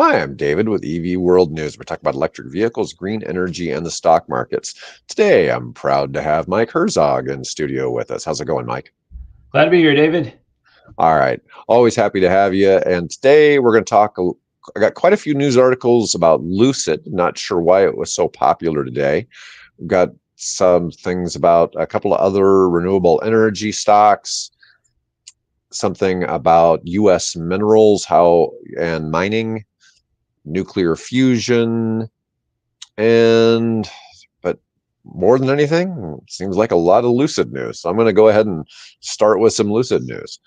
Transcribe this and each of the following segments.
Hi, I'm David with EV World News. We talk about electric vehicles, green energy, and the stock markets. Today, I'm proud to have Mike Herzog in studio with us. How's it going, Mike? Glad to be here, David. All right. Always happy to have you. And today, we're going to talk. I got quite a few news articles about Lucid. Not sure why it was so popular today. We've got some things about a couple of other renewable energy stocks, something about U.S. minerals, and mining, nuclear fusion, but more than anything, it seems like a lot of Lucid news. So I'm going to go ahead and start with some Lucid news.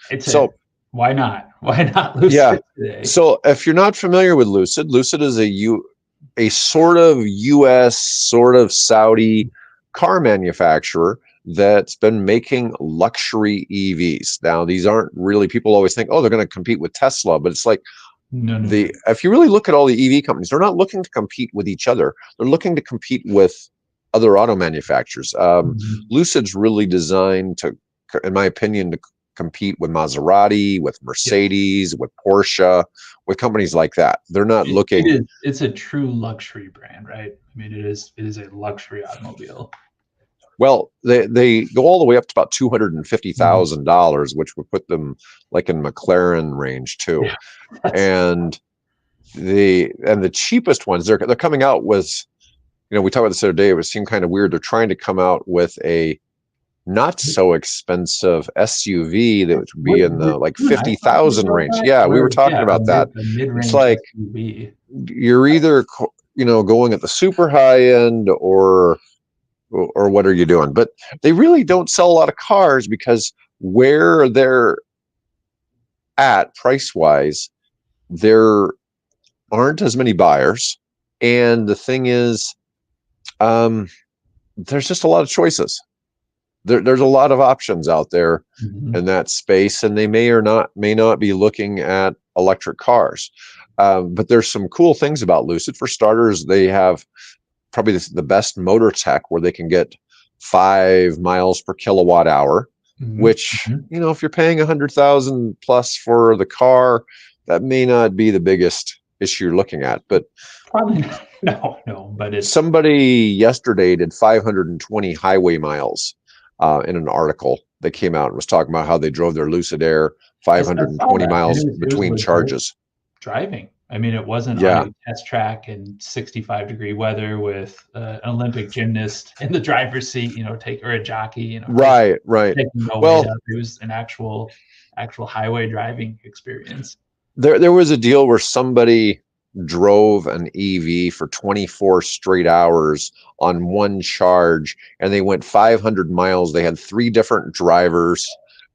Why not? Why not Lucid today? So if you're not familiar with Lucid, Lucid is a sort of U.S., sort of Saudi car manufacturer that's been making luxury EVs. Now, these aren't really, people always think, oh, they're going to compete with Tesla, but it's like, No. If you really look at all the EV companies, they're not looking to compete with each other. They're looking to compete with other auto manufacturers. Lucid's really designed to, in my opinion, to compete with Maserati, with Mercedes, with Porsche, with companies like that. They're not looking. It's a true luxury brand, right? I mean, it is a luxury automobile. Well, they go all the way up to about $250,000, which would put them like in McLaren range too. Yeah, and the cheapest ones, they're coming out with, we talked about this the other day, it seemed kind of weird. They're trying to come out with a not so expensive SUV that would be in the like 50,000 range. Yeah, we were talking about that. It's like SUV. You're either going at the super high end or what are you doing? But they really don't sell a lot of cars because where they're at price wise, there aren't as many buyers. And the thing is, there's just a lot of choices. There's a lot of options out there in that space, and they may not be looking at electric cars. But there's some cool things about Lucid. For starters, they have probably the best motor tech where they can get 5 miles per kilowatt hour, which, if you're paying 100,000 plus for the car, that may not be the biggest issue you're looking at. But probably not. No, but somebody yesterday did 520 highway miles in an article that came out and was talking about how they drove their Lucid Air 520 miles between charges. Driving. I mean, it wasn't on a test track in 65-degree weather with an Olympic gymnast in the driver's seat, or a jockey, Right. Taking no weight up. It was an actual highway driving experience. There was a deal where somebody drove an EV for 24 straight hours on one charge, and they went 500 miles. They had 3 different drivers,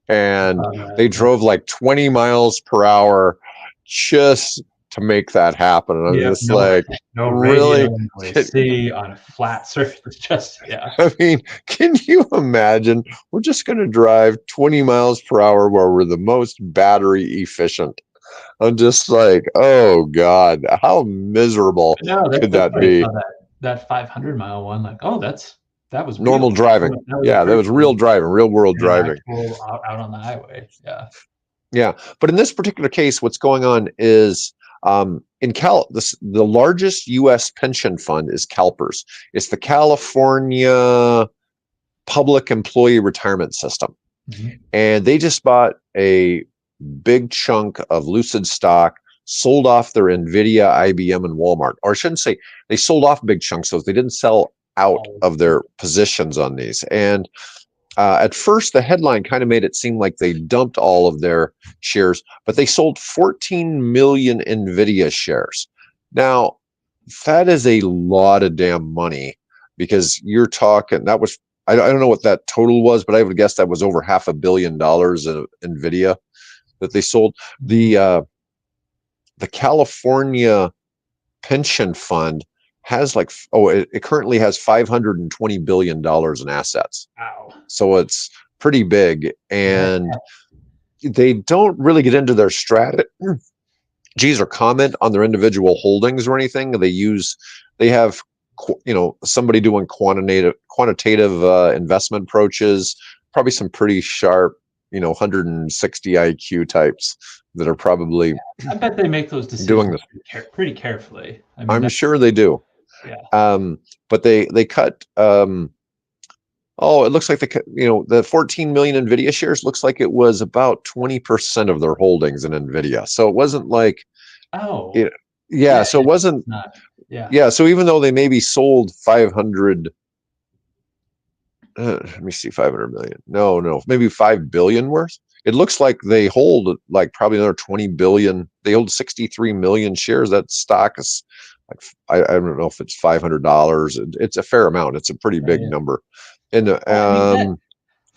and they drove like 20 miles per hour just to make that happen. And I'm just really see on a flat surface. I mean, can you imagine? We're just going to drive 20 miles per hour where we're the most battery efficient. I'm just like, oh God, how miserable could that be? That 500-mile one, that was normal driving. That was real driving, real world driving. Out on the highway. Yeah. But in this particular case, what's going on is the largest U.S. pension fund is CalPERS. It's the California Public Employee Retirement System. And they just bought a big chunk of Lucid stock, sold off their NVIDIA, IBM, and Walmart. Or I shouldn't say they sold off big chunks, so they didn't sell out of their positions on these. And at first, the headline kind of made it seem like they dumped all of their shares, but they sold 14 million NVIDIA shares. Now, that is a lot of damn money, because you're talking, that was, I don't know what that total was, but I would guess that was over $500 million of NVIDIA that they sold. The California pension fund has it currently has $520 billion in assets. Wow. So it's pretty big, and they don't really get into their strategies or comment on their individual holdings or anything. They have somebody doing quantitative investment approaches, probably some pretty sharp 160 IQ types that are probably I bet they make those doing decisions this. pretty carefully. I mean, I'm sure they do. yeah. But they cut. It looks like the 14 million Nvidia shares looks like it was about 20% of their holdings in Nvidia. So it wasn't like Oh, yeah. So it wasn't. Not, yeah. Yeah. So even though they maybe sold 500. Let me see, 500 million. No, maybe 5 billion worth. It looks like they hold like probably another 20 billion. They hold 63 million shares. That stock is like, I don't know if it's $500. It's a fair amount. It's a pretty big number. And well, I mean,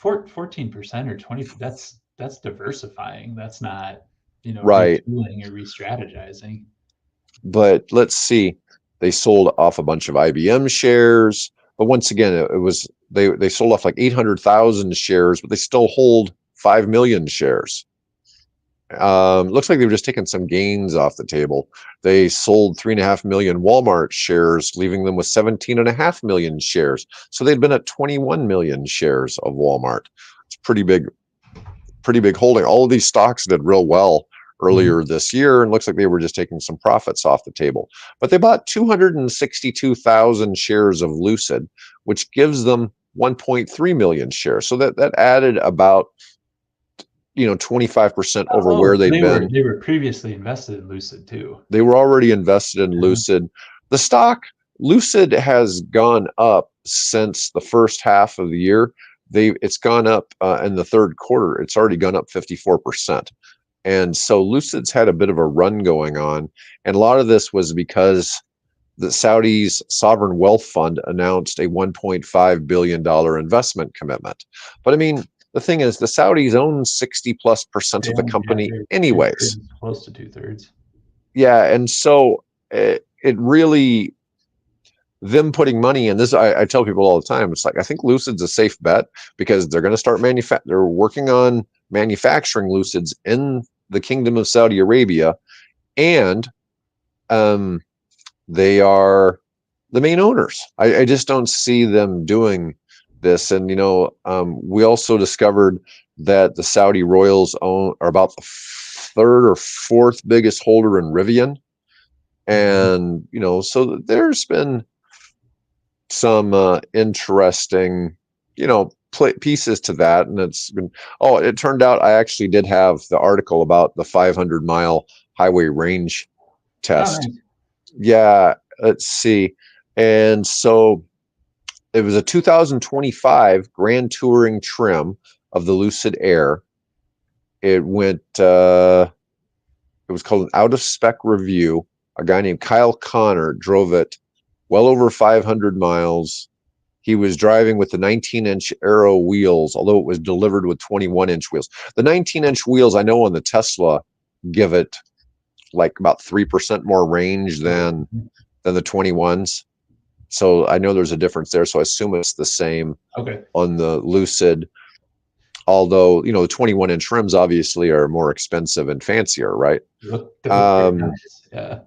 14% or 20, that's diversifying. That's not, right. retooling or re-strategizing. But let's see. They sold off a bunch of IBM shares, but once again, it was they sold off like 800,000 shares, but they still hold 5 million shares. Looks like they were just taking some gains off the table. They sold 3.5 million Walmart shares, leaving them with 17.5 million shares. So they'd been at 21 million shares of Walmart. It's pretty big holding. All of these stocks did real well earlier this year, and looks like they were just taking some profits off the table. But they bought 262,000 shares of Lucid, which gives them 1.3 million shares. So that added about 25% over where they'd been. They were previously invested in Lucid too. They were already invested in Lucid. The stock Lucid has gone up since the first half of the year. It's gone up in the third quarter. It's already gone up 54%. And so Lucid's had a bit of a run going on. And a lot of this was because the Saudi's sovereign wealth fund announced a $1.5 billion investment commitment. But I mean, the thing is, the Saudis own 60+% of the company anyways. Close to 2/3. Yeah. And so it really, them putting money in this, I tell people all the time, it's like, I think Lucid's a safe bet because they're going to start they're working on manufacturing Lucids in the Kingdom of Saudi Arabia, and they are the main owners. I just don't see them doing this. And we also discovered that the Saudi royals are about the third or fourth biggest holder in Rivian, and so there's been some interesting pieces to that. And it's been it turned out I actually did have the article about the 500-mile highway range test. Nice. Yeah, let's see. And so it was a 2025 Grand Touring trim of the Lucid Air. It went it was called an out of spec review. A guy named Kyle Connor drove it well over 500 miles. He was driving with the 19-inch Aero wheels, although it was delivered with 21-inch wheels. The 19-inch wheels, I know on the Tesla, give it like about 3% more range than the 21s. So I know there's a difference there. So I assume it's the same on the Lucid. Although, the 21-inch rims obviously are more expensive and fancier, right? Nice. Yeah.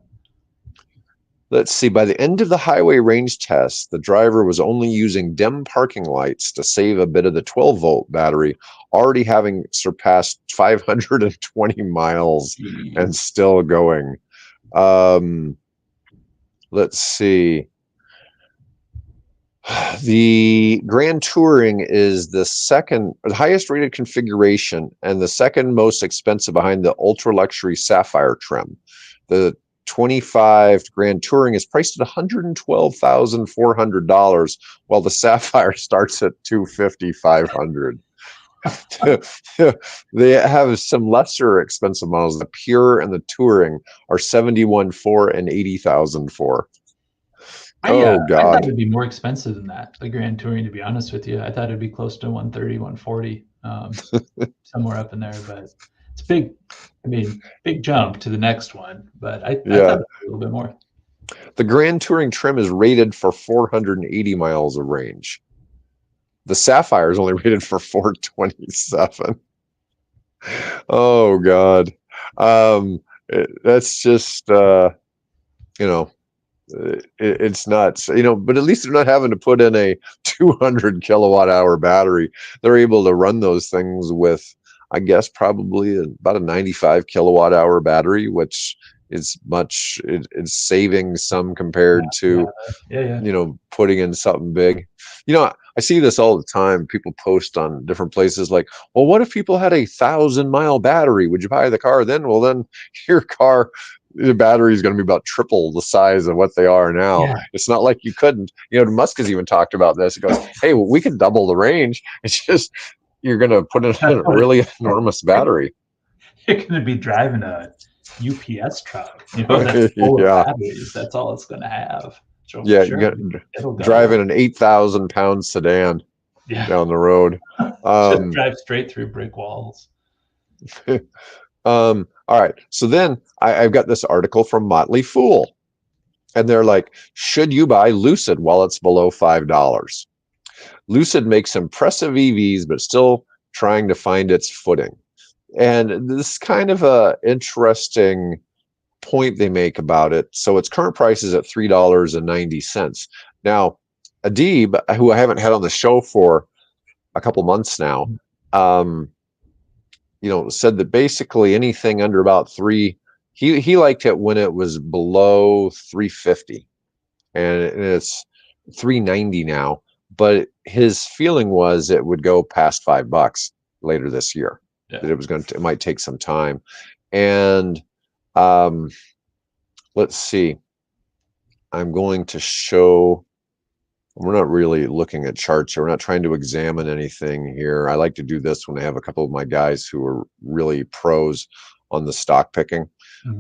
Let's see, by the end of the highway range test, the driver was only using dim parking lights to save a bit of the 12-volt battery, already having surpassed 520 miles and still going. Let's see. The Grand Touring is the highest rated configuration and the second most expensive behind the ultra luxury Sapphire trim. The 25 Grand Touring is priced at $112,400, while the Sapphire starts at $250,500. They have some lesser expensive models. The Pure and the Touring are $71,400 and $80,000. God! I thought it'd be more expensive than that. The Grand Touring, to be honest with you, I thought it'd be close to 130, 140, somewhere up in there. But it's big. I mean, big jump to the next one. But I thought it'd be a little bit more. The Grand Touring trim is rated for 480 miles of range. The Sapphire is only rated for 427. Oh God! That's just it's nuts, but at least they're not having to put in a 200 kilowatt hour battery. They're able to run those things with I guess probably about a 95 kilowatt hour battery, which is much. It's saving some compared to Yeah. putting in something big. I see this all the time. People post on different places like, well, what if people had a 1,000-mile battery? Would you buy the car then? Well, then your car, the battery is going to be about triple the size of what they are now. Yeah. It's not like you couldn't. Musk has even talked about this. It goes, hey, well, we could double the range. It's just you're going to put in a really enormous battery. You're going to be driving a UPS truck, that's full of Yeah. batteries. That's all it's going to have. So Yeah, sure, it'll go. driving an 8,000-pound sedan down the road. Just drive straight through brick walls. All right. So then I've got this article from Motley Fool, and they're like, should you buy Lucid while it's below $5? Lucid makes impressive EVs, but still trying to find its footing. And this is kind of a interesting point they make about it. So its current price is at $3.90. Now, Adib, who I haven't had on the show for a couple months now, said that basically anything under about he liked it when it was below 350, and it's 390 now. But his feeling was it would go past $5 later this year. Yeah. That it might take some time, and let's see. I'm going to show. We're not really looking at charts here. We're not trying to examine anything here. I like to do this when I have a couple of my guys who are really pros on the stock picking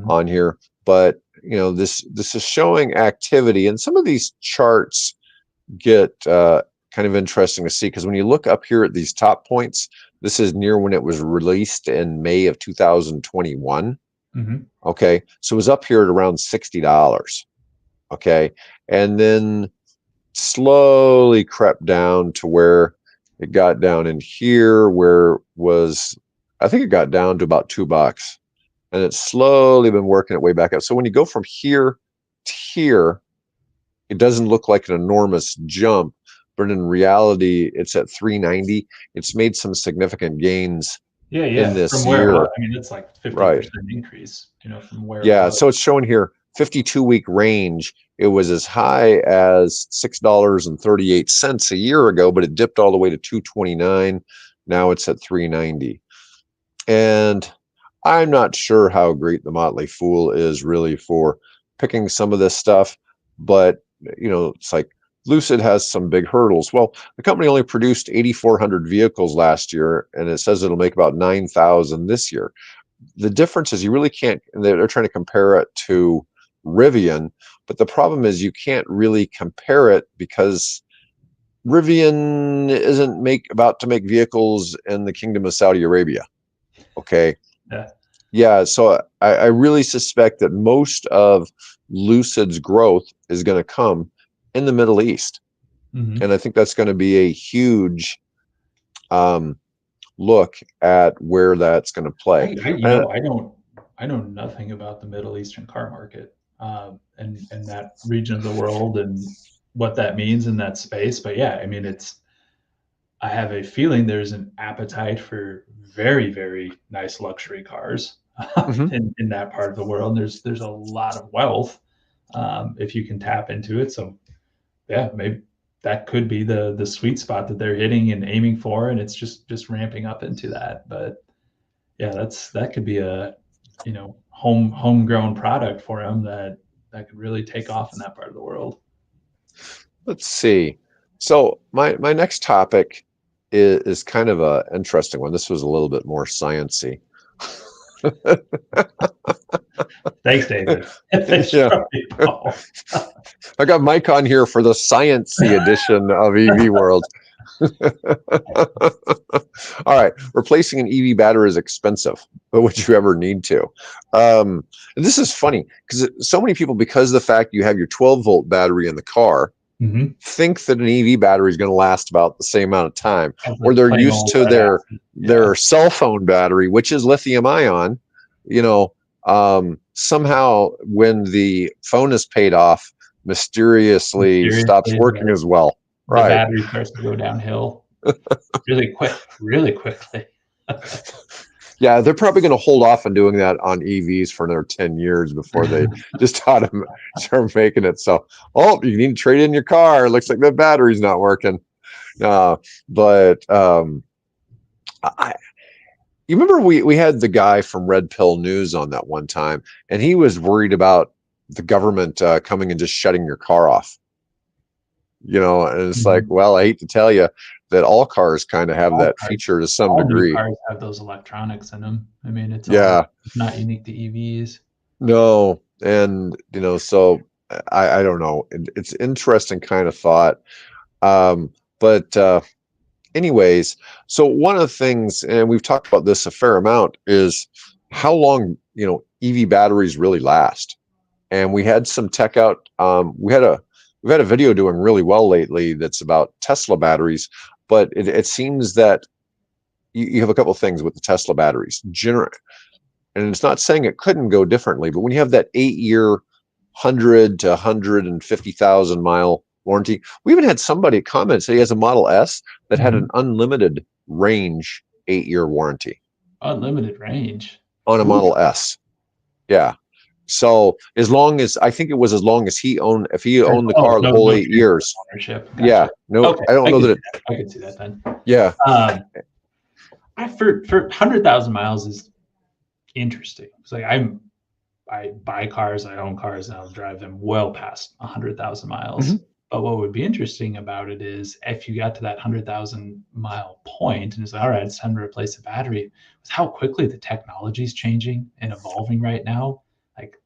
on here. But this is showing activity, and some of these charts get kind of interesting to see, because when you look up here at these top points, this is near when it was released in May of 2021. Okay, so it was up here at around $60. Okay, and then slowly crept down to where it got down in here, where I think it got down to about $2, and it's slowly been working its way back up. So when you go from here to here, it doesn't look like an enormous jump, but in reality, it's at 390. It's made some significant gains in this from year. Where, I mean, it's like 50% increase, from where. Yeah, so it's showing here 52-week range. It was as high as $6.38 a year ago, but it dipped all the way to $2.29. Now it's at $3.90. And I'm not sure how great the Motley Fool is really for picking some of this stuff, but it's like Lucid has some big hurdles. Well, the company only produced 8,400 vehicles last year, and it says it'll make about 9,000 this year. The difference is you really can't. They're trying to compare it to Rivian, but the problem is you can't really compare it because Rivian isn't about to make vehicles in the Kingdom of Saudi Arabia. Okay. Yeah. So I really suspect that most of Lucid's growth is going to come in the Middle East, and I think that's going to be a huge look at where that's going to play. I know nothing about the Middle Eastern car market and that region of the world and what that means in that space. But yeah, I mean, I have a feeling there's an appetite for very, very nice luxury cars in that part of the world. There's a lot of wealth if you can tap into it. So yeah, maybe that could be the sweet spot that they're hitting and aiming for, and it's just ramping up into that. But yeah, that could be a homegrown product for them that could really take off in that part of the world. Let's see. So my next topic is kind of a interesting one. This was a little bit more sciencey. Thanks, David. I got Mike on here for the sciencey edition of EV World. All right, replacing an EV battery is expensive, but would you ever need to? And this is funny because so many people, because of the fact you have your 12-volt battery in the car, think that an EV battery is going to last about the same amount of time, or they're used to their cell phone battery, which is lithium ion. Somehow when the phone is paid off, mysteriously stops working as well. The battery starts to go downhill really quickly. Yeah, they're probably going to hold off on doing that on EVs for another 10 years before they just start making it. So, you need to trade in your car. It looks like the battery's not working. But you remember we had the guy from Red Pill News on that one time, and he was worried about the government coming and just shutting your car off. And it's like, well, I hate to tell you that all cars kind of have that feature to some degree. All new cars have those electronics in them. I mean, it's not unique to EVs. No, and so I don't know. It's interesting kind of thought. But anyways, so one of the things, and we've talked about this a fair amount, is how long EV batteries really last. And we had some tech out. We've had a video doing really well lately that's about Tesla batteries, but it seems that you have a couple of things with the Tesla batteries. And it's not saying it couldn't go differently, but when you have that 8-year, 100 to 150,000 mile warranty, we even had somebody comment say he has a Model S that had an unlimited range 8-year warranty. Unlimited range on a Model S. Yeah. So as long as as long as he owned, if he owned the car the whole 8 years. Ownership. Gotcha. Yeah. No, okay. I don't know that I could see that then. Yeah. For 100,000 miles is interesting. It's like I buy cars, I own cars, and I'll drive them well past 100,000 miles. Mm-hmm. But what would be interesting about it is if you got to that 100,000 mile point and it's like, all right, it's time to replace the battery, with how quickly the technology is changing and evolving right now. Like,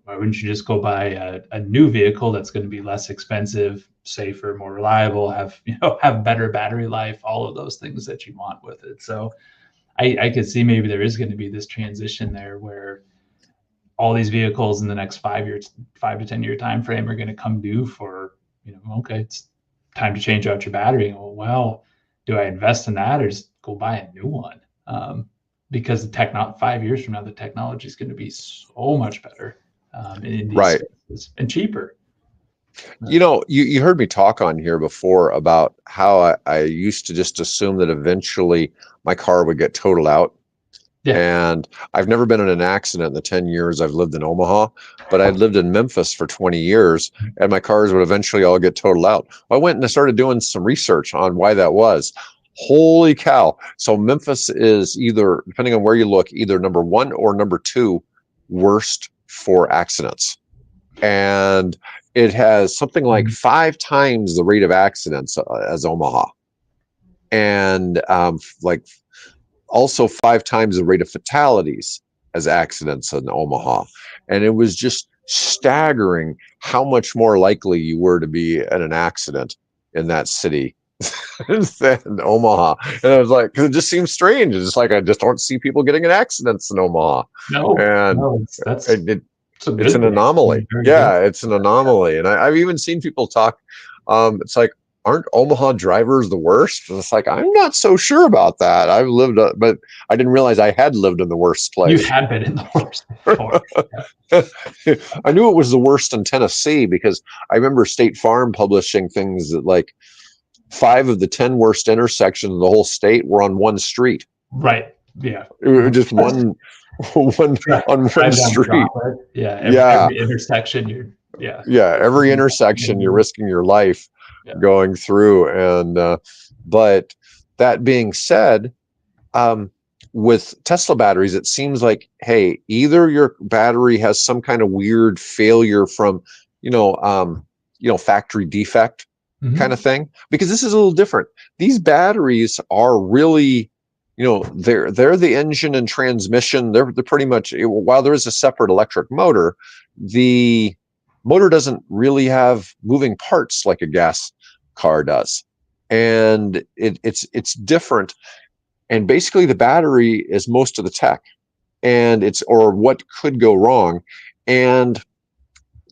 why wouldn't you just go buy a new vehicle that's going to be less expensive, safer, more reliable, have better battery life, all of those things that you want with it. So I could see maybe there is going to be this transition there where all these vehicles in the next 5 to 10 year time frame are going to come due for, okay, it's time to change out your battery. Well, do I invest in that or just go buy a new one? Because 5 years from now, the technology is going to be so much better in these spaces and cheaper. You heard me talk on here before about how I used to just assume that eventually my car would get totaled out. Yeah. And I've never been in an accident in the 10 years I've lived in Omaha, but I've lived in Memphis for 20 years and my cars would eventually all get totaled out. I went and I started doing some research on why that was. Holy cow. So Memphis is either, depending on where you look, either number 1 or number 2 worst for accidents. And it has something like 5 times the rate of accidents as Omaha. And also 5 times the rate of fatalities as accidents in Omaha. And it was just staggering how much more likely you were to be in an accident in that city than Omaha. And I was like, it just seems strange. It's just like, I just don't see people getting in accidents in Omaha. It's an anomaly. Yeah, it's an anomaly. And I've even seen people talk, it's like, aren't Omaha drivers the worst? And it's like, I'm not so sure about that. I've lived, but I didn't realize I had lived in the worst place. You had been in the worst before. I knew it was the worst in Tennessee because I remember State Farm publishing things that like 5 of the 10 worst intersections in the whole state were on one street. Right. Yeah. Just one on one street. Yeah. Every intersection, every intersection you're risking your life going through. And but that being said, with Tesla batteries, it seems like, hey, either your battery has some kind of weird failure from factory defect kind of thing, because this is a little different. These batteries are really, they're the engine and transmission. They're pretty much, while there is a separate electric motor, the motor doesn't really have moving parts like a gas car does. And it's different. And basically the battery is most of the tech, and or what could go wrong. And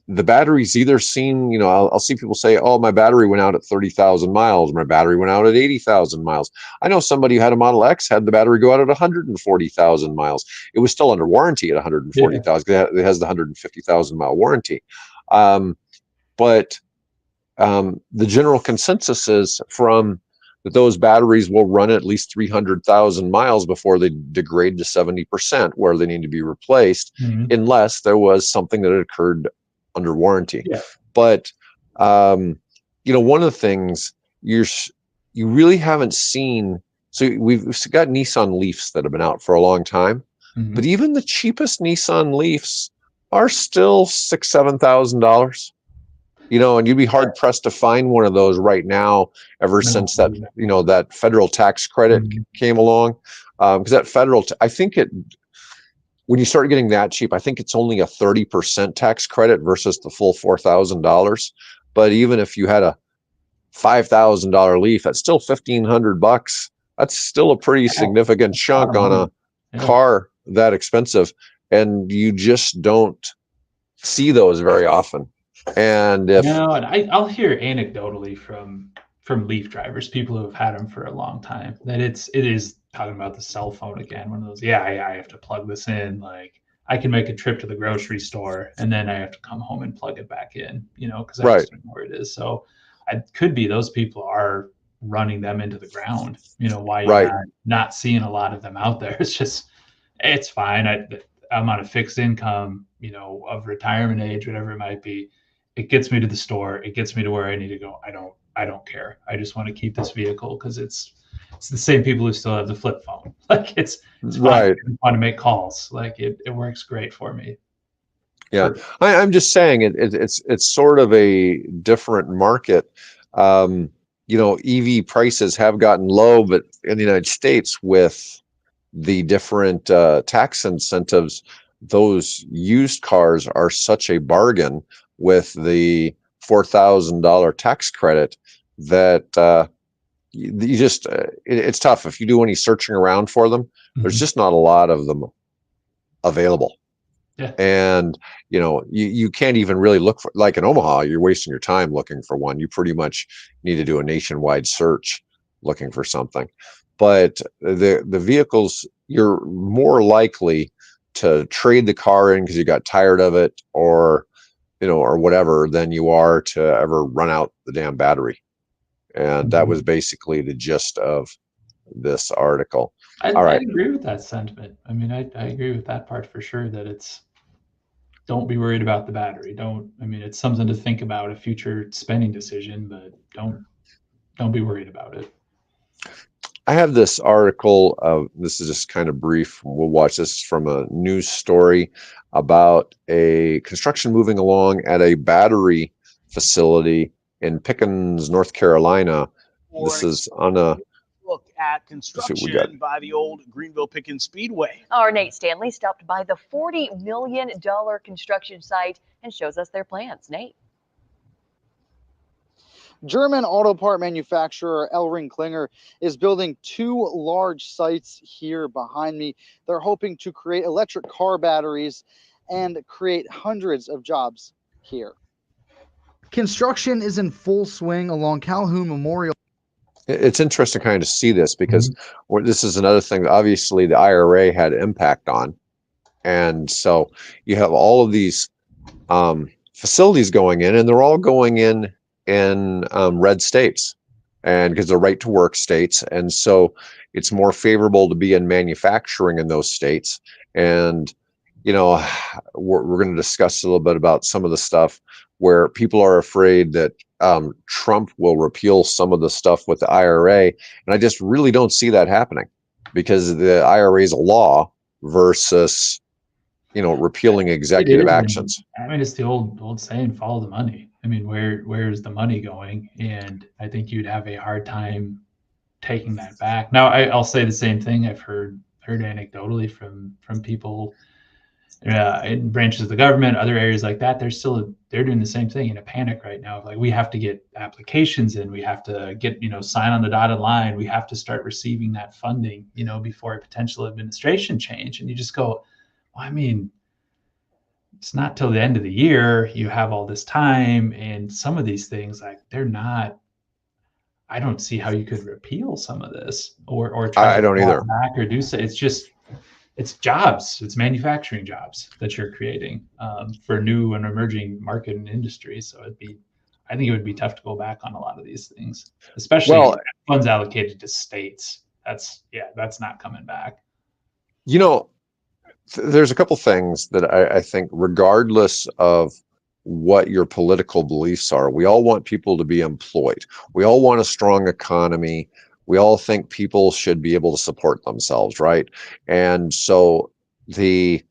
the batteries either seem, I'll see people say, oh, my battery went out at 30,000 miles. My battery went out at 80,000 miles. I know somebody who had a Model X had the battery go out at 140,000 miles. It was still under warranty at 140,000. It has the 150,000 mile warranty. But the general consensus is from that those batteries will run at least 300,000 miles before they degrade to 70%, where they need to be replaced, unless there was something that had occurred under warranty. Yeah. But one of the things you really haven't seen. So we've got Nissan Leafs that have been out for a long time, but even the cheapest Nissan Leafs are still $6,000-7,000. And you'd be hard pressed to find one of those right now, ever since that that federal tax credit came along. Because that federal, I think when you start getting that cheap, I think it's only a 30% tax credit versus the full $4,000. But even if you had a $5,000 Leaf, that's still $1,500. That's still a pretty significant chunk on a car that expensive, and you just don't see those very often. And if and I'll hear anecdotally from Leaf drivers, people who have had them for a long time, that it is talking about the cell phone again. One of those, I have to plug this in. Like, I can make a trip to the grocery store and then I have to come home and plug it back in, because I just don't know where it is. So it could be those people are running them into the ground. Why you're not seeing a lot of them out there. It's just, it's fine. I'm on a fixed income, of retirement age, whatever it might be. It gets me to the store. It gets me to where I need to go. I don't care. I just want to keep this vehicle because it's the same people who still have the flip phone. Like, it's fine. I want to make calls. Like, it works great for me. Yeah, I'm just saying it's sort of a different market. EV prices have gotten low, but in the United States, with the different tax incentives, those used cars are such a bargain with the $4,000 tax credit that you just it's tough. If you do any searching around for them, there's just not a lot of them available. Yeah. And you can't even really look for, like in Omaha, you're wasting your time looking for one. You pretty much need to do a nationwide search looking for something. But the vehicles, you're more likely to trade the car in because you got tired of it, or whatever, than you are to ever run out the damn battery. And that was basically the gist of this article. All right. I agree with that sentiment. I mean, I agree with that part for sure, that don't be worried about the battery. It's something to think about, a future spending decision, but don't be worried about it. I have this article. This is just kind of brief. We'll watch this from a news story about a construction moving along at a battery facility in Pickens, North Carolina. This is on a look at construction by the old Greenville Pickens Speedway. Our Nate Stanley stopped by the $40 million construction site and shows us their plans. Nate. German auto part manufacturer Elring Klinger is building 2 large sites here behind me. They're hoping to create electric car batteries and create hundreds of jobs here. Construction is in full swing along Calhoun Memorial. It's interesting kind of see this, because this is another thing that obviously the IRA had impact on. And so you have all of these facilities going in, and they're all going in red states, and because they're right to work states. And so it's more favorable to be in manufacturing in those states. And, we're going to discuss a little bit about some of the stuff where people are afraid that Trump will repeal some of the stuff with the IRA. And I just really don't see that happening, because the IRA is a law versus, repealing executive actions. It's the old saying, follow the money. Where is the money going? And I think you'd have a hard time taking that back. Now, I'll say the same thing. I've heard anecdotally from people in branches of the government, other areas like that. They're doing the same thing, in a panic right now. Like, we have to get applications in, we have to get, sign on the dotted line, we have to start receiving that funding, before a potential administration change. And you just go, well, it's not till the end of the year. You have all this time, and some of these things, like, they're not. I don't see how you could repeal some of this or try to walk back or do so. It's jobs. It's manufacturing jobs that you're creating for new and emerging market and industry. So I think it would be tough to go back on a lot of these things, especially funds allocated to states. That's not coming back. You know, there's a couple things that I think, regardless of what your political beliefs are, we all want people to be employed. We all want a strong economy. We all think people should be able to support themselves, right? And so the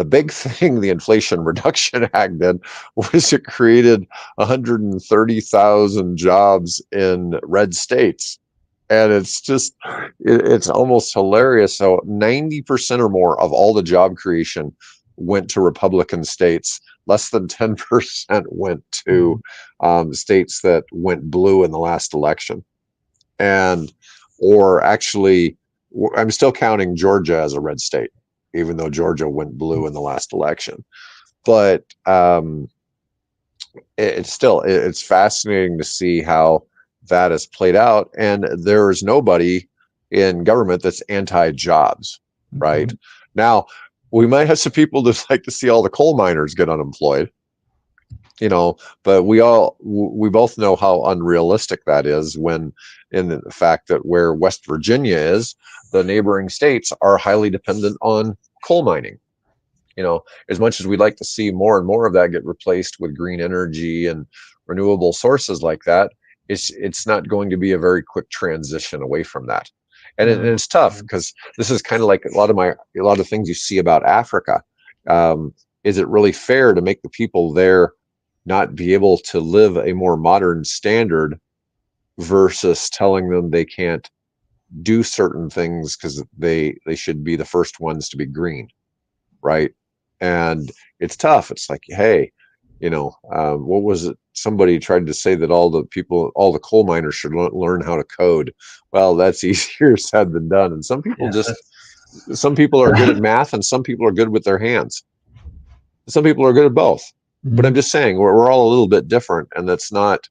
big thing the Inflation Reduction Act did was it created 130,000 jobs in red states. And it's just, it's almost hilarious. So 90% or more of all the job creation went to Republican states. Less than 10% went to states that went blue in the last election. Or actually, I'm still counting Georgia as a red state, even though Georgia went blue in the last election. But it's fascinating to see how that has played out, and there's nobody in government that's anti-jobs, right? Now, we might have some people that like to see all the coal miners get unemployed, but we both know how unrealistic that is, when in the fact that where West Virginia is, the neighboring states are highly dependent on coal mining. As much as we'd like to see more and more of that get replaced with green energy and renewable sources like that, it's not going to be a very quick transition away from that. And it's tough, because this is kind of like a lot of things you see about Africa. Is it really fair to make the people there not be able to live a more modern standard versus telling them they can't do certain things because they should be the first ones to be green, right? And it's tough. It's like, hey, what was it? Somebody tried to say that all the coal miners should learn how to code. Well, that's easier said than done. And some people some people are good at math, and some people are good with their hands. Some people are good at both. But I'm just saying, we're all a little bit different, and that's not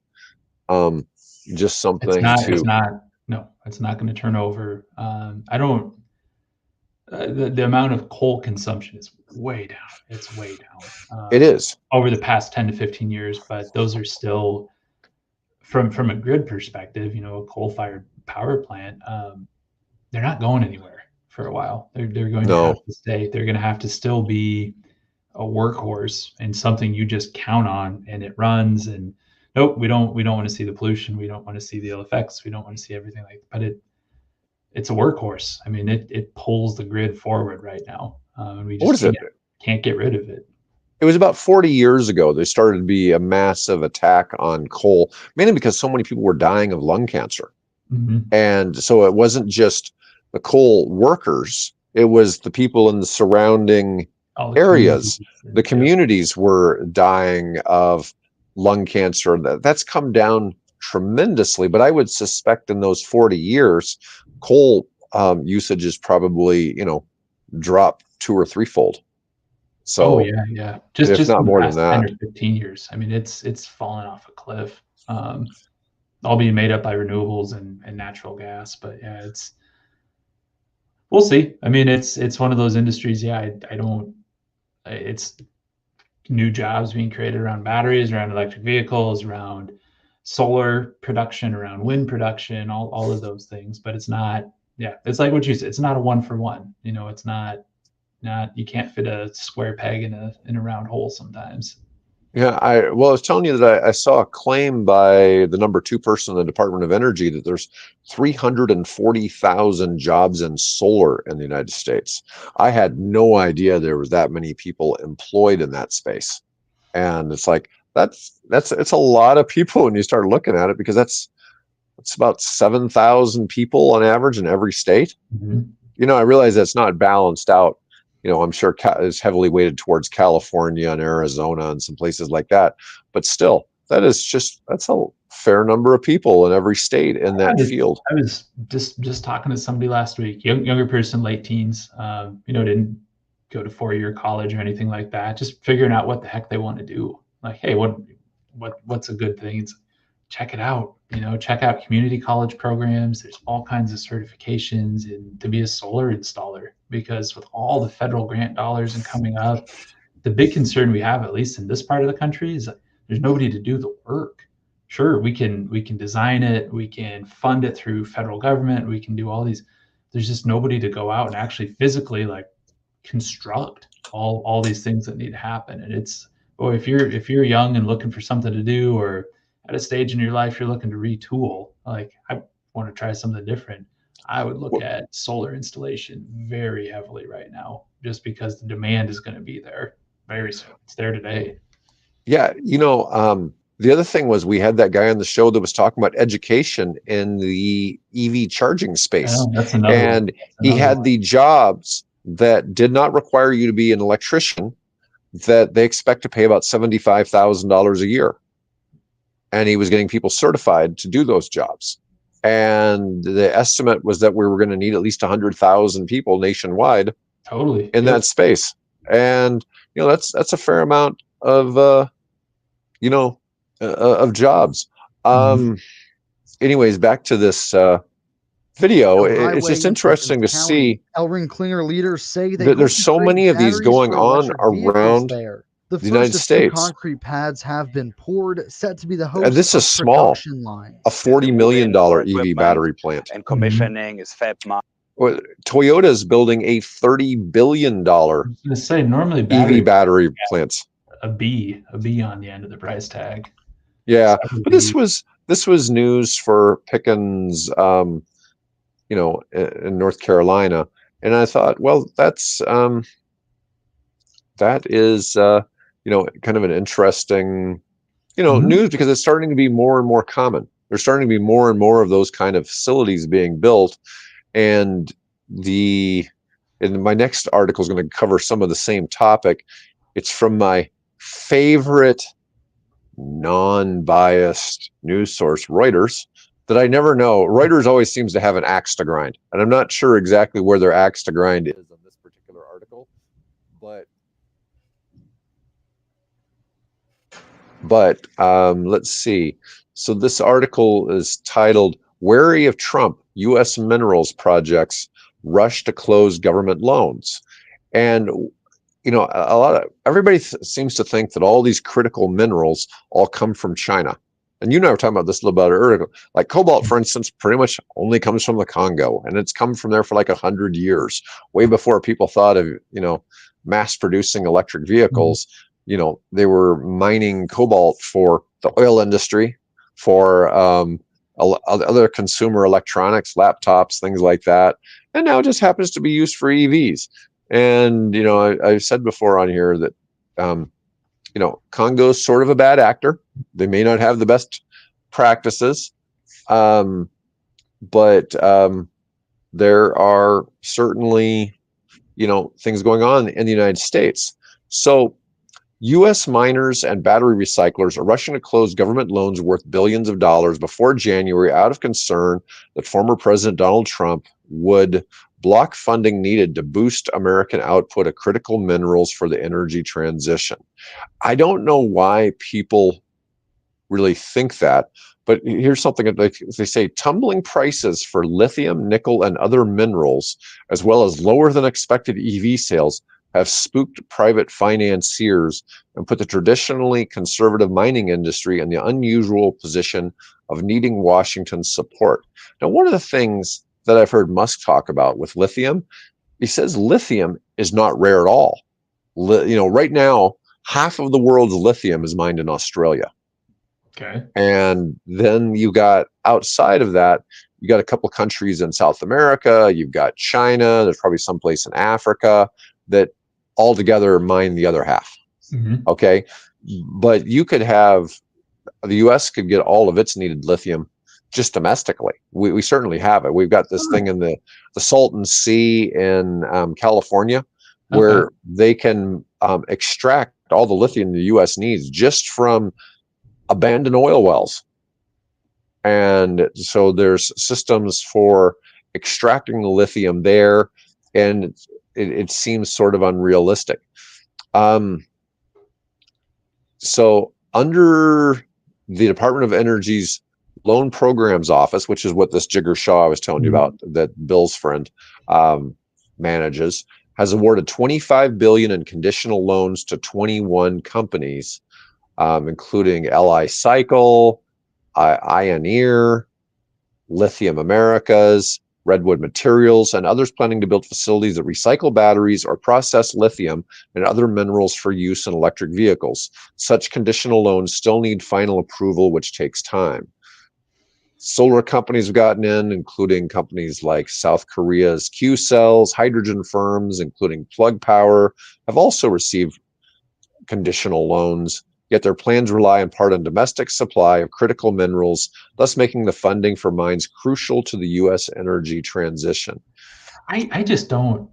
just something it's not going to turn over. The amount of coal consumption is way down. It's way down. It is over the past 10 to 15 years, but those are still, from a grid perspective, a coal-fired power plant, they're not going anywhere for a while. They're going to have to stay. They're going to have to still be a workhorse and something you just count on, and it runs. And nope, we don't want to see the pollution. We don't want to see the ill effects. We don't want to see everything but it's a workhorse. I mean, it pulls the grid forward right now. And we just can't get rid of it. It was about 40 years ago there started to be a massive attack on coal, mainly because so many people were dying of lung cancer. And so it wasn't just the coal workers, it was the people in the surrounding areas. The communities were dying of lung cancer. That's come down tremendously, but I would suspect in those 40 years, coal usage is probably, dropped 2 or 3-fold. So just not more than that. 10 or 15 years. I mean, it's fallen off a cliff. All being made up by renewables and natural gas, but we'll see. I mean, it's one of those industries. It's new jobs being created around batteries, around electric vehicles, around solar production, around wind production, all of those things. But it's not. It's like what you said. It's not a 1-for-1. It's not. You can't fit a square peg in a round hole sometimes. I was telling you that I saw a claim by the number 2 person in the Department of Energy that there's 340,000 jobs in solar in the United States. I had no idea there was that many people employed in that space. And it's like, it's a lot of people when you start looking at it, because that's about 7,000 people on average in every state. I realize that's not balanced out. I'm sure it's heavily weighted towards California and Arizona and some places like that. But still, that's a fair number of people in every state in that field. I was just talking to somebody last week, younger person, late teens, didn't go to 4-year college or anything like that. Just figuring out what the heck they want to do. Like, hey, what's a good thing? It's, check it out. Check out community college programs. There's all kinds of certifications to be a solar installer, because with all the federal grant dollars and coming up, the big concern we have, at least in this part of the country, is that there's nobody to do the work. sure, we can design it, we can fund it through federal government, we can do all these. There's just nobody to go out and actually physically like construct all these things that need to happen. And it's, boy, if you're young and looking for something to do, or at a stage in your life you're looking to retool, like I want to try something different, I would look at solar installation very heavily right now, just because the demand is going to be there very soon. It's there today. Yeah, the other thing was we had that guy on the show that was talking about education in the EV charging space. That's another and he had the jobs that did not require you to be an electrician, that they expect to pay about $75,000 a year. And he was getting people certified to do those jobs. And the estimate was that we were going to need at least 100,000 people nationwide in that space. And, that's a fair amount of, of jobs. Anyways, back to this video. It's just interesting to see. L-Ring Klinger leaders say there's so many of these going on around the United States. Concrete pads have been poured, set to be the host this is small. A $40 million EV battery plant. And commissioning is Feb. Toyota is building a $30 billion normally EV battery plants. A B on the end of the price tag. Yeah, but this was news for Pickens, in North Carolina, and I thought, well, that is kind of an interesting news, because it's starting to be more and more common. There's starting to be more and more of those kind of facilities being built, and in my next article is going to cover some of the same topic. It's from my favorite non-biased news source, Reuters, that I never know. Reuters always seems to have an axe to grind, and I'm not sure exactly where their axe to grind is on this particular article, but let's see. So this article is titled "Wary of Trump, U.S. Minerals Projects Rush to Close Government Loans." And everybody seems to think that all these critical minerals all come from China. And you and I were talking about this a little bit earlier. Like cobalt, for instance, pretty much only comes from the Congo, and it's come from there for like 100 years, way before people thought of, mass producing electric vehicles. They were mining cobalt for the oil industry, for other consumer electronics, laptops, things like that. And now it just happens to be used for EVs. And, I've said before on here that, Congo's sort of a bad actor. They may not have the best practices, but there are certainly, things going on in the United States. So U.S. miners and battery recyclers are rushing to close government loans worth billions of dollars before January out of concern that former President Donald Trump would block funding needed to boost American output of critical minerals for the energy transition. I don't know why people really think that, but here's something that they say: tumbling prices for lithium, nickel, and other minerals, as well as lower than expected EV sales, have spooked private financiers and put the traditionally conservative mining industry in the unusual position of needing Washington's support. Now, one of the things that I've heard Musk talk about with lithium, he says lithium is not rare at all. Right now, half of the world's lithium is mined in Australia. Okay. And then you got, outside of that, you got a couple countries in South America, you've got China, there's probably someplace in Africa that all together mine the other half. Okay. But you could have, the US could get all of its needed lithium just domestically. We certainly have it. We've got this thing in the Salton Sea in California, where they can extract all the lithium the US needs just from abandoned oil wells. And so there's systems for extracting the lithium there, and it seems sort of unrealistic. So under the Department of Energy's Loan Programs Office, which is what this Jigger Shaw I was telling you about, that Bill's friend manages, has awarded $25 billion in conditional loans to 21 companies, including LI Cycle, Ioneer, Lithium Americas, Redwood Materials, and others planning to build facilities that recycle batteries or process lithium and other minerals for use in electric vehicles. Such conditional loans still need final approval, which takes time. Solar companies have gotten in, including companies like South Korea's Q-Cells. Hydrogen firms, including Plug Power, have also received conditional loans, yet their plans rely in part on domestic supply of critical minerals, thus making the funding for mines crucial to the U.S. energy transition. I just don't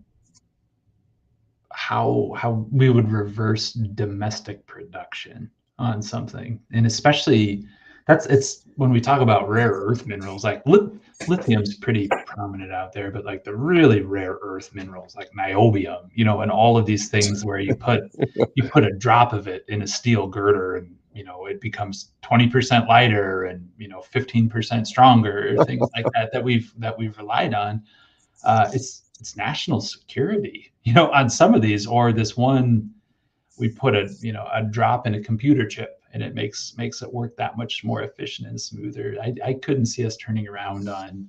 how we would reverse domestic production on something, and especially it's when we talk about rare earth minerals, like lithium's pretty prominent out there, but like the really rare earth minerals like niobium, and all of these things where you put a drop of it in a steel girder and it becomes 20% lighter and 15% stronger, or things like that we've relied on. It's national security, on some of these, or this one we put a drop in a computer chip and it makes it work that much more efficient and smoother. I couldn't see us turning around on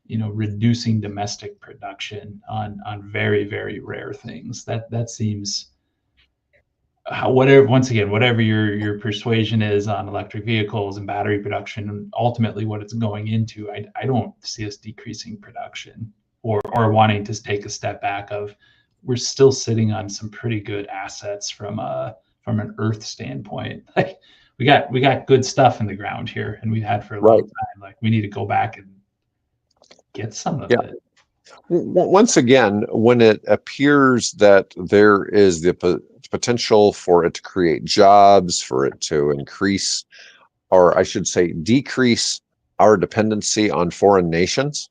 reducing domestic production on very, very rare things. That seems, whatever your persuasion is on electric vehicles and battery production, and ultimately what it's going into, I don't see us decreasing production or wanting to take a step back. We're still sitting on some pretty good assets from an earth standpoint. Like we got good stuff in the ground here, and we've had for a long time. Like we need to go back and get some of it. Once again, when it appears that there is the potential for it to create jobs, for it to increase, or I should say decrease, our dependency on foreign nations,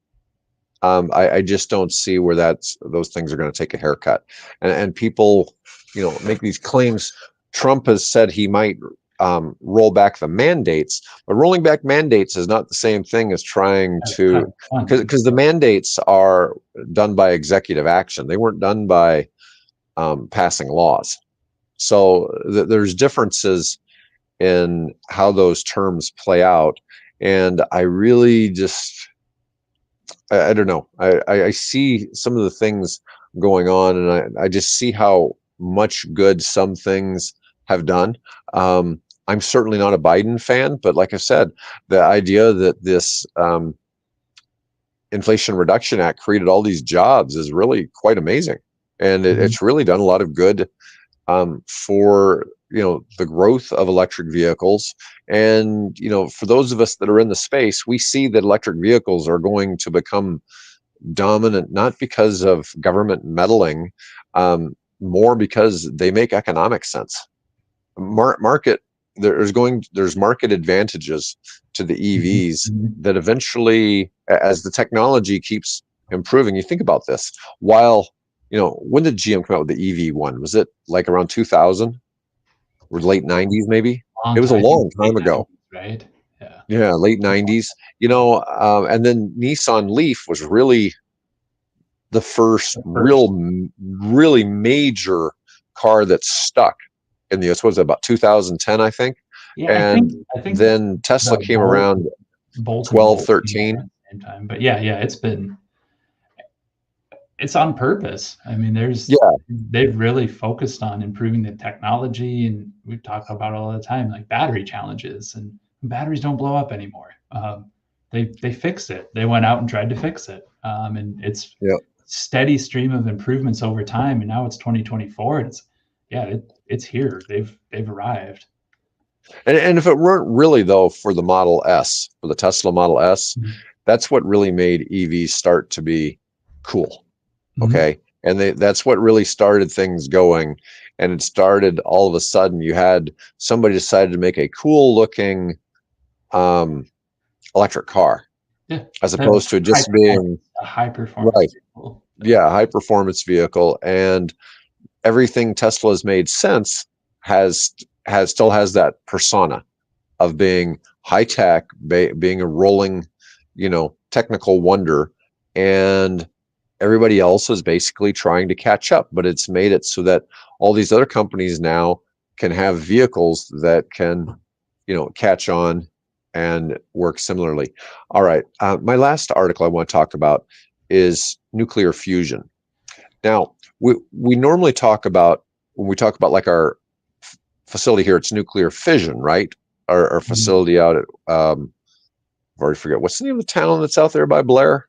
I just don't see where those things are going to take a haircut. And people, make these claims. Trump has said he might roll back the mandates, but rolling back mandates is not the same thing as trying to, because the mandates are done by executive action. They weren't done by passing laws. So there's differences in how those terms play out. And I really just, I don't know. I see some of the things going on, and I just see how much good some things have done. I'm certainly not a Biden fan, but like I said, the idea that this Inflation Reduction Act created all these jobs is really quite amazing. And it's really done a lot of good for the growth of electric vehicles. And for those of us that are in the space, we see that electric vehicles are going to become dominant, not because of government meddling, more because they make economic sense. There's market advantages to the EVs that eventually, as the technology keeps improving, you think about this. While when did GM come out with the EV one? Was it like around 2000 or late 90s maybe? It was a long time ago, right? Yeah, late 90s. And then Nissan Leaf was really the first really major car that stuck in the US. What was it, about 2010, I think? Yeah, and I think then Tesla came around 12, 13. Same time. But yeah, it's on purpose. I mean, they've really focused on improving the technology, and we've talked about it all the time, like battery challenges, and batteries don't blow up anymore. They fixed it. They went out and tried to fix it. And it's steady stream of improvements over time. And now it's 2024. And it's here. They've arrived. And if it weren't really, though, for the Model S, for the Tesla Model S, that's what really made EVs start to be cool. Okay. And that's what really started things going. And it started all of a sudden, you had somebody decided to make a cool looking electric car, as opposed to just being a high performance vehicle. Yeah, high performance vehicle. And everything Tesla has made since still has that persona of being high tech, being a rolling, technical wonder, and everybody else is basically trying to catch up. But it's made it so that all these other companies now can have vehicles that can, catch on and work similarly. All right, my last article I want to talk about is nuclear fusion. Now, we normally talk about, when we talk about like our facility here, it's nuclear fission, right? Our facility out at, I already forget, what's the name of the town that's out there by Blair?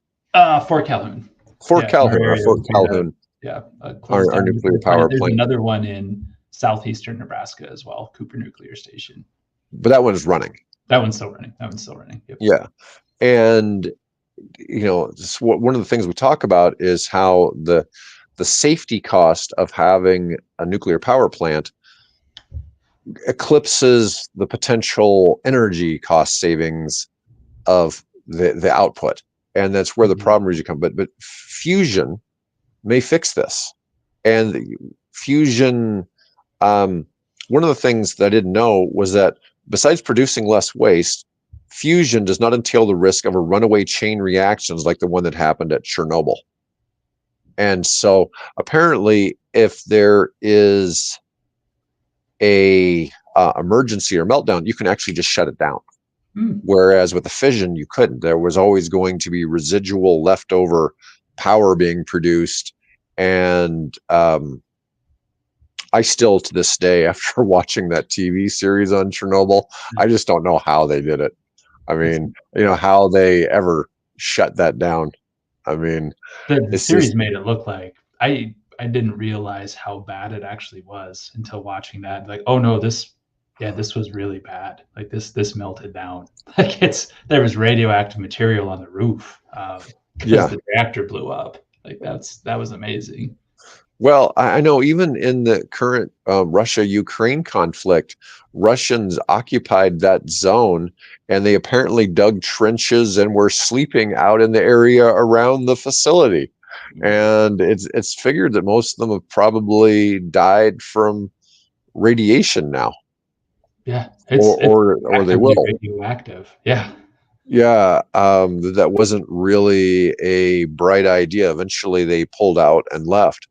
Fort Calhoun. Fort Calhoun, or Fort Calhoun. Our nuclear power There's plant. another one in southeastern Nebraska as well, Cooper Nuclear Station. But that one is running. That one's still running. Yep. Yeah. And, you know, one of the things we talk about is how the safety cost of having a nuclear power plant eclipses the potential energy cost savings of the output. And that's where the problem usually comes. But fusion may fix this. And fusion, one of the things that I didn't know was that besides producing less waste, fusion does not entail the risk of a runaway chain reactions like the one that happened at Chernobyl. And so apparently, if there is a emergency or meltdown, you can actually just shut it down. Whereas with the fission, you couldn't. There was always going to be residual leftover power being produced. And I still, to this day, after watching that TV series on Chernobyl, I just don't know how they did it. I mean, you know, how they ever shut that down. I mean, the series made it look like, I didn't realize how bad it actually was until watching that. Like, oh no, this was really bad. Like this melted down. Like there was radioactive material on the roof because the reactor blew up. Like that was amazing. Well, I know even in the current Russia-Ukraine conflict, Russians occupied that zone, and they apparently dug trenches and were sleeping out in the area around the facility. And it's figured that most of them have probably died from radiation now. Yeah, or they will. Radioactive. Yeah. Yeah, that wasn't really a bright idea. Eventually, they pulled out and left.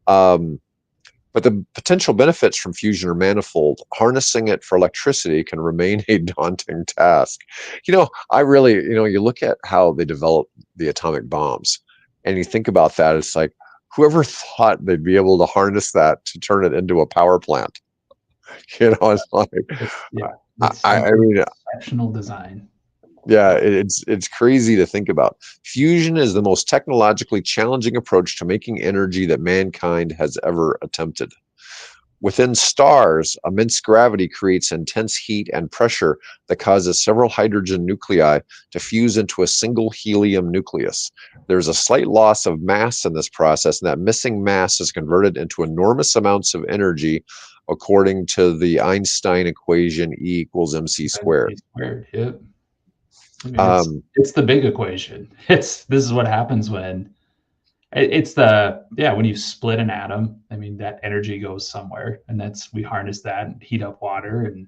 But the potential benefits from fusion are manifold. Harnessing it for electricity can remain a daunting task. You know, you look at how they developed the atomic bombs, and you think about that, it's like, whoever thought they'd be able to harness that to turn it into a power plant? You know, it's like, I mean, exceptional design. Yeah, it's crazy to think about. Fusion is the most technologically challenging approach to making energy that mankind has ever attempted. Within stars, immense gravity creates intense heat and pressure that causes several hydrogen nuclei to fuse into a single helium nucleus. There's a slight loss of mass in this process, and that missing mass is converted into enormous amounts of energy according to the Einstein equation, E =mc². Yep. I mean, it's the big equation. This is what happens when when you split an atom. I mean, that energy goes somewhere, and we harness that and heat up water and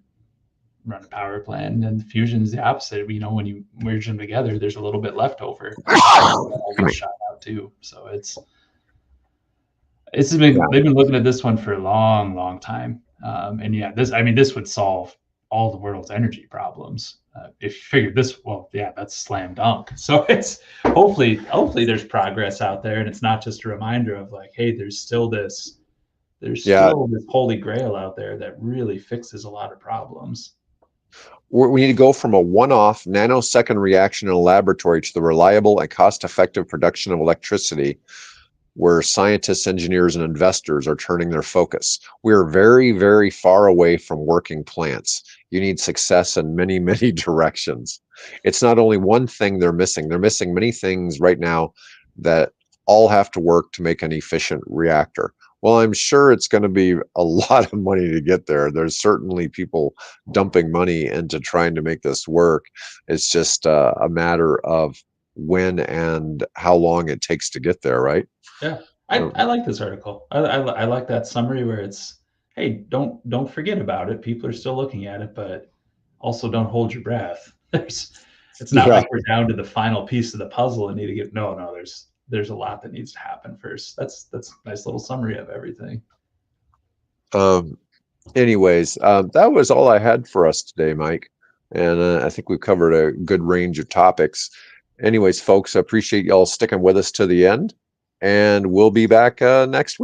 run a power plant. And fusion is the opposite. You know, when you merge them together, there's a little bit left over. Shot out too. So they've been looking at this one for a long, long time. This would solve all the world's energy problems. If you figure this, that's slam dunk. So it's hopefully there's progress out there, and it's not just a reminder of like, hey, there's still this holy grail out there that really fixes a lot of problems. We need to go from a one-off nanosecond reaction in a laboratory to the reliable and cost-effective production of electricity, where scientists, engineers, and investors are turning their focus. We are very, very far away from working plants. You need success in many, many directions. It's not only one thing they're missing. They're missing many things right now that all have to work to make an efficient reactor. Well, I'm sure it's going to be a lot of money to get there. There's certainly people dumping money into trying to make this work. It's just a matter of when and how long it takes to get there, right? Yeah, I like this article. I like that summary where it's, hey, don't forget about it. People are still looking at it, but also don't hold your breath. It's not like we're down to the final piece of the puzzle and need to get there's a lot that needs to happen first. That's a nice little summary of everything. Anyways, that was all I had for us today, Mike. And I think we've covered a good range of topics. Anyways, folks, I appreciate y'all sticking with us to the end. And we'll be back next week.